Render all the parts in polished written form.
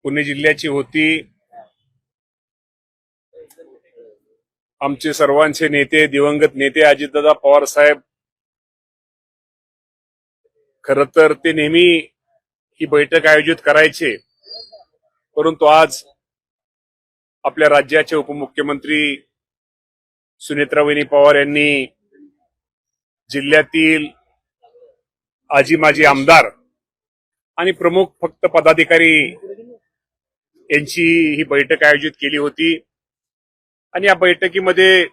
पुणे जिल्ह्याची होती। आमचे सर्वांचे नेते दिवंगत नेते अजितदादा पवार साहेब, खरं तर ते नेहमी ही बैठक आयोजित करायचे, परंतु आज आपल्या राज्याचे उपमुख्यमंत्री सुनेत्रावहिनी पवार यांनी जिल्ह्यातील आजी माजी आमदार आणि प्रमुख फक्त पदाधिकारी यांची ही बैठक आयोजित केली होती। आणि या बैठकीमध्ये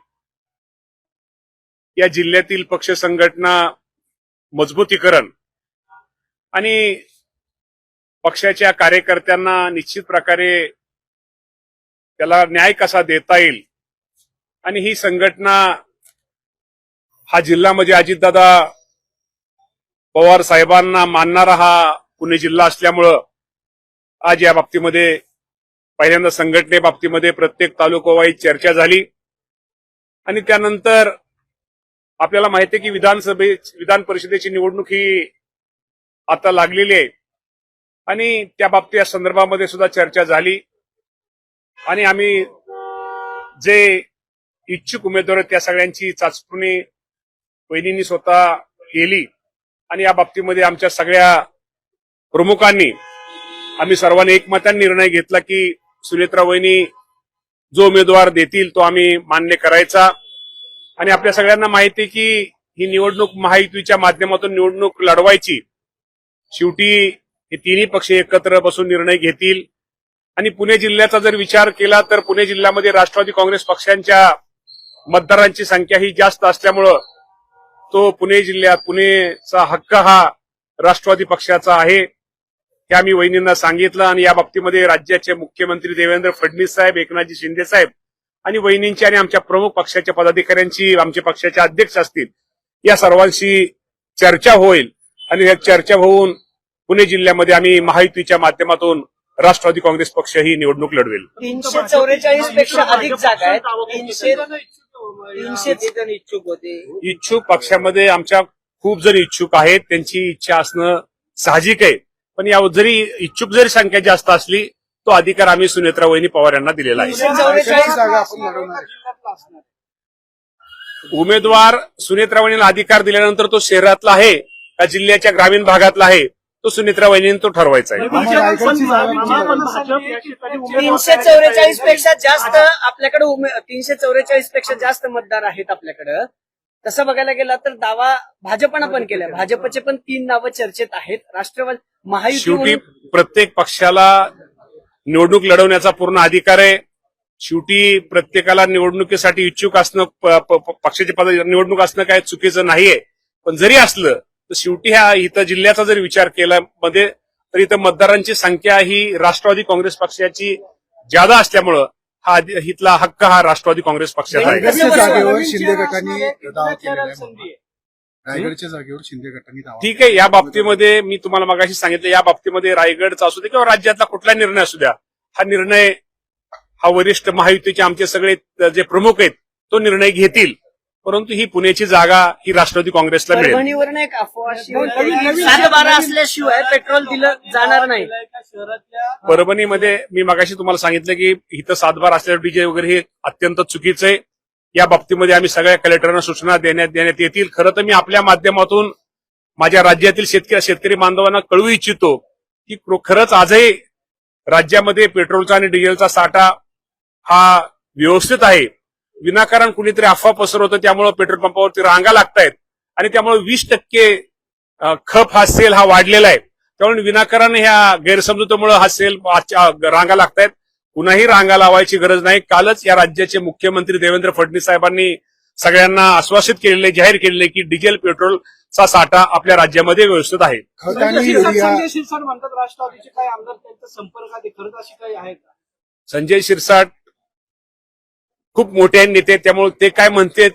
या जिल्ह्यातील पक्ष संघटना मजबूतीकरण आणि पक्षाच्या कार्यकर्त्यांना निश्चित प्रकारे त्याला न्याय कसा देता येईल आणि ही संघटना हा जिल्हा म्हणजे अजितदादा पवार साहेबांना मानणारा हा पुणे जिल्हा असल्यामुळं आज या बाबतीमध्ये पहिल्यांदा संघटनेबाबतीमध्ये प्रत्येक तालुकावाईज चर्चा झाली आणि त्यानंतर आपल्याला माहिती आहे की विधान परिषदेची निवडणूक ही आता लागलेली आहे आणि त्या बाबतीत या संदर्भामध्ये सुद्धा चर्चा झाली आणि आम्ही जे इच्छुक उमेदवार आहेत त्या सगळ्यांची चाचपणी वहिनींनी स्वतः केली आणि या बाबतीमध्ये आमच्या सगळ्या प्रमुखांनी आम्ही सर्वांनी एकमताने निर्णय घेतला की सुनेत्रा वहिनी जो उमेदवार देतील तो आम्ही मान्य करायचा। आणि आपल्या सगळ्यांना माहिती आहे की ही निवडणूक महायुतीच्या माध्यमातून निवडणूक लढवायची, शेवटी हे तिन्ही पक्ष एकत्र बसून निर्णय घेतील। आणि पुणे जिल्ह्याचा जर विचार केला तर पुणे जिल्ह्यामध्ये राष्ट्रवादी काँग्रेस पक्षांच्या मतदारांची संख्या ही जास्त असल्यामुळं तो पुणे जिल्ह्यात पुणेचा हक्क हा राष्ट्रवादी पक्षाचा आहे हे आम्ही वहिनींना सांगितलं। आणि या बाबतीमध्ये राज्याचे मुख्यमंत्री देवेंद्र फडणवीस साहेब, एकनाथजी शिंदे साहेब आणि वहिनींची आणि आमच्या प्रमुख पक्षाच्या पदाधिकाऱ्यांची, आमच्या पक्षाचे अध्यक्ष असतील, या सर्वांशी चर्चा होईल आणि या चर्चा होऊन पुणे जिल्ह्यामध्ये आम्ही महायुतीच्या माध्यमातून राष्ट्रवादी काँग्रेस पक्ष ही निवडणूक लढवेल। 344 पेक्षा अधिक जागा आहेत, 300 जण इच्छुक होते। इच्छुक पक्षामध्ये आमच्या खूप जण इच्छुक आहेत, त्यांची इच्छा असणं साहजिक आहे, पण या जरी इच्छुक जरी संख्या जास्त असली तो अधिकार आम्ही सुनेत्रा वहिनी पवार यांना दिलेला आहे। 344 जागा आपण लढवणार। उमेदवार सुनेत्रा वहिनीला अधिकार दिल्यानंतर तो शहरातला आहे का जिल्ह्याच्या ग्रामीण भागातला आहे तो सुनेत्रा वहिनीने तो ठरवायचा आहे। 344 पेक्षा जास्त आपल्याकडे 344 पेक्षा जास्त मतदार आहेत आपल्याकडे। तसं बघायला गेलं तर दावा भाजपनं पण केलाय, भाजपचे पण 3 नावं चर्चेत आहेत। राष्ट्रवादी महायुती शेवटी प्रत्येक पक्षाला निवडणूक लढवण्याचा पूर्ण अधिकार आहे। शेवटी प्रत्येकाला निवडणुकीसाठी इच्छुक असणं, पक्षाची निवडणूक असणं काय चुकीचं नाहीये, पण जरी असलं तर शेवटी ह्या इथं जिल्ह्याचा जर विचार केला मध्ये तर इथं मतदारांची संख्या ही राष्ट्रवादी काँग्रेस पक्षाची ज्यादा असल्यामुळं हा इथला हक्क हा राष्ट्रवादी काँग्रेस पक्षाचा आहे। जागेवर शिंदे गटांनी दावा केलेला आहे। रायगडच्या जागेवर शिंदे गटांनी दावा। ठीक आहे, या बाबतीमध्ये मी तुम्हाला मगाशी सांगितलं, या बाबतीमध्ये रायगडचा असू दे किंवा राज्यातला कुठला निर्णय असू द्या, हा निर्णय हा वरिष्ठ महायुतीचे आमचे सगळे जे प्रमुख आहेत तो निर्णय घेतील, परंतु ही पुण्याची जागा ही राष्ट्रवादी काँग्रेसला मिळेल। परभणीवरून एक अफवा 7-12 असल्याशिवाय पेट्रोल दिलं जाणार नाही। परभणीमध्ये मी मगाशी तुम्हाला सांगितलं की इथं 7-12 असल्यावर डीजे वगैरे हे अत्यंत चुकीचं आहे। या बाबतीमध्ये आम्ही सगळ्या कलेक्टरांना सूचना देण्यात येतील। खरं तर मी आपल्या माध्यमातून माझ्या राज्यातील शेतकरी बांधवांना कळवू इच्छितो की खरंच आजही राज्यामध्ये पेट्रोलचा आणि डिझेलचा साठा हा व्यवस्थित आहे। विनाकारण कुणीतरी अफवा पसरवतं, त्यामुळे पेट्रोल पंपावरती रांगा लागतायत आणि त्यामुळे 20% खप हा सेल हा वाढलेला आहे। त्यामुळे विनाकारण ह्या गैरसमजुतीमुळे हा सेल रांगा लागतायत। कुणाही रांगा लावायची गरज नाही। कालच या राज्याचे मुख्यमंत्री देवेंद्र फडणवीस साहेबांनी सगळ्यांना आश्वासित केलेले, जाहीर केलेले की डिझेल पेट्रोलचा साठा आपल्या राज्यामध्ये व्यवस्थित आहे। संजय शिरसाट म्हणतात राष्ट्रवादीचे काही आमदार त्यांच्या संपर्कात खरंच अशी काही आहे का? संजय शिरसाट खूप मोठे नेते, त्यामुळे ते काय म्हणतात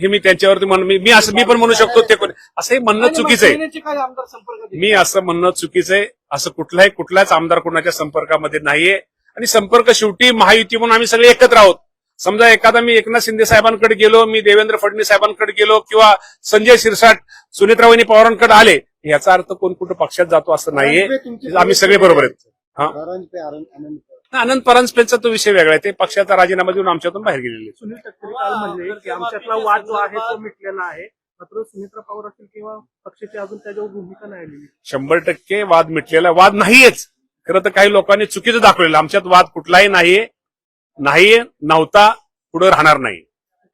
हे मी त्यांच्यावरती मी पण म्हणू शकतो ते असंही म्हणणं चुकीचं आहे। मी असं म्हणणं चुकीचं आहे। असं कुठलाच आमदार कोणाच्या संपर्कामध्ये नाहीये आणि संपर्क शेवटी महायुती म्हणून आम्ही सगळे एकत्र आहोत। समजा एखादा मी एकनाथ शिंदे साहेबांकडे गेलो, मी देवेंद्र फडणवीस साहेबांकडे गेलो किंवा संजय शिरसाट सुनेत्रा वहिनी पवारांकडे आले, याचा अर्थ कोण कुठं पक्षात जातो असं नाहीये। आम्ही सगळे बरोबर आहेत। हा अनंत परांजपेचा तो विषय वेगळा आहे. ते पक्षाचा राजीनामा देऊन आमच्यातून बाहेर गेलेले आहेत. सुनील तटकरे काल म्हणले की आमच्यातला वाद जो आहे तो मिटलेला आहे, मात्र सुनेत्रा पवार असतील किंवा पक्षाची अजून त्याच्यावर भूमिका नाही आलेली. 100% वाद मिटलेला वाद नाहीयेच. खरं तर काही लोकांनी चुकीचं दाखवलेलं. आमच्यात वाद कुठलाही नाहीये, नव्हता, पुढे राहणार नाही.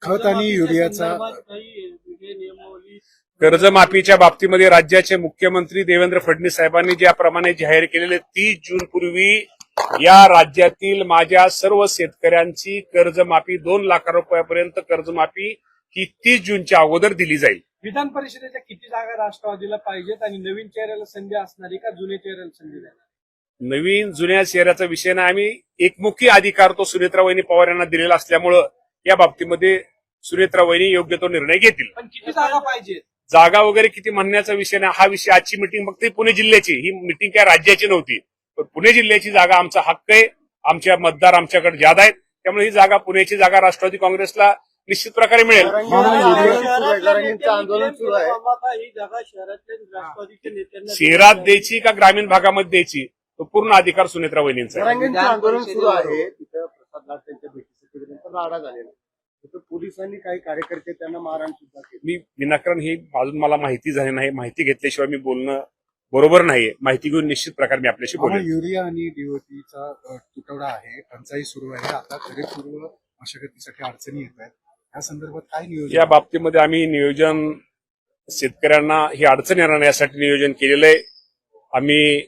खत आणि युरियाचा काही वेगळे नियमावली कर्जमाफीच्या बाबतीमध्ये राज्याचे मुख्यमंत्री देवेंद्र फडणवीस साहेबांनी ज्याप्रमाणे जाहीर केलेले 30 जून पूर्वी या राज्यातील माझ्या सर्व शेतकऱ्यांची कर्जमाफी 2 लाख रुपयापर्यंत कर्जमाफी ही 30 जूनच्या अगोदर दिली जाईल. विधान परिषदेच्या किती जागा राष्ट्रवादीला पाहिजेत आणि नवीन चेहऱ्याला संधी असणारी का जुन्या चेहऱ्याला संधी देणार? नवीन जुन्या चेहऱ्याचा विषय नाही. आम्ही एकमुखी अधिकार तो सुनेत्रा वहिनी पवार यांना दिलेला असल्यामुळं या बाबतीमध्ये सुनेत्रा वहिनी योग्य तो निर्णय घेतील. पण किती जागा पाहिजेत? जागा वगैरे किती म्हणण्याचा विषय नाही. हा विषय आजची मिटिंग फक्त पुणे जिल्ह्याची, ही मिटिंग काय राज्याची नव्हती. पण पुणे जिल्ह्याची जागा आमचा हक्क आहे. आमच्या मतदार आमच्याकडे ज्यादा आहेत, त्यामुळे ही जागा पुण्याची जागा राष्ट्रवादी काँग्रेसला निश्चित प्रकारे मिळेल. आंदोलन सुरू आहे. ही जागा शहरातल्या राष्ट्रवादीच्या नेत्यांना शहरात द्यायची का ग्रामीण भागामध्ये द्यायची, तो पूर्ण अधिकार सुनेत्रा वहिनींचा आहे. आंदोलन सुरू आहे. तिथं प्रसाद लाड त्यांच्या भेटीसाठी राडा झालेला. तिथं पोलिसांनी काही कार्यकर्ते त्यांना मारहाण सुद्धा केली. मी विनाकारण ही अजून मला माहिती झाली नाही. माहिती घेतल्याशिवाय मी बोलणं बरोबर नाहीये. माहिती घेऊन निश्चित प्रकारे मी आपल्याशी बोलेन. युरिया आणि डीओपीचा तुटवडा आहे, टंचाई सुरू आहे. आता खरीप पूर्व मशागतीसाठी अडचणी येत आहेत. या संदर्भात काय नियोजन? या बाबतीमध्ये आम्ही नियोजन शेतकऱ्यांना ही अडचण येणार नाही यासाठी नियोजन केलेलं आहे. आम्ही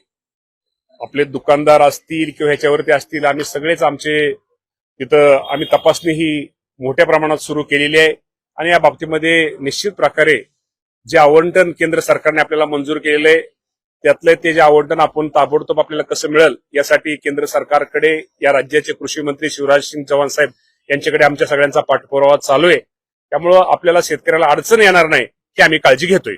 आपले दुकानदार असतील किंवा ह्याच्यावरती असतील, आम्ही सगळेच आमचे तिथं आम्ही तपासणी ही मोठ्या प्रमाणात सुरू केलेली आहे. आणि या बाबतीमध्ये निश्चित प्रकारे जे आवंटन केंद्र सरकारने आपल्याला मंजूर केलेलं आहे, त्यातलं ते जे आवंटन आपण ताबडतोब आपल्याला कसं मिळेल यासाठी केंद्र सरकारकडे या राज्याचे कृषी मंत्री शिवराज सिंग चौहान साहेब यांच्याकडे आमच्या सगळ्यांचा पाठपुरावा चालू आहे. त्यामुळं आपल्याला शेतकऱ्याला अडचण येणार नाही ही आम्ही काळजी घेतोय.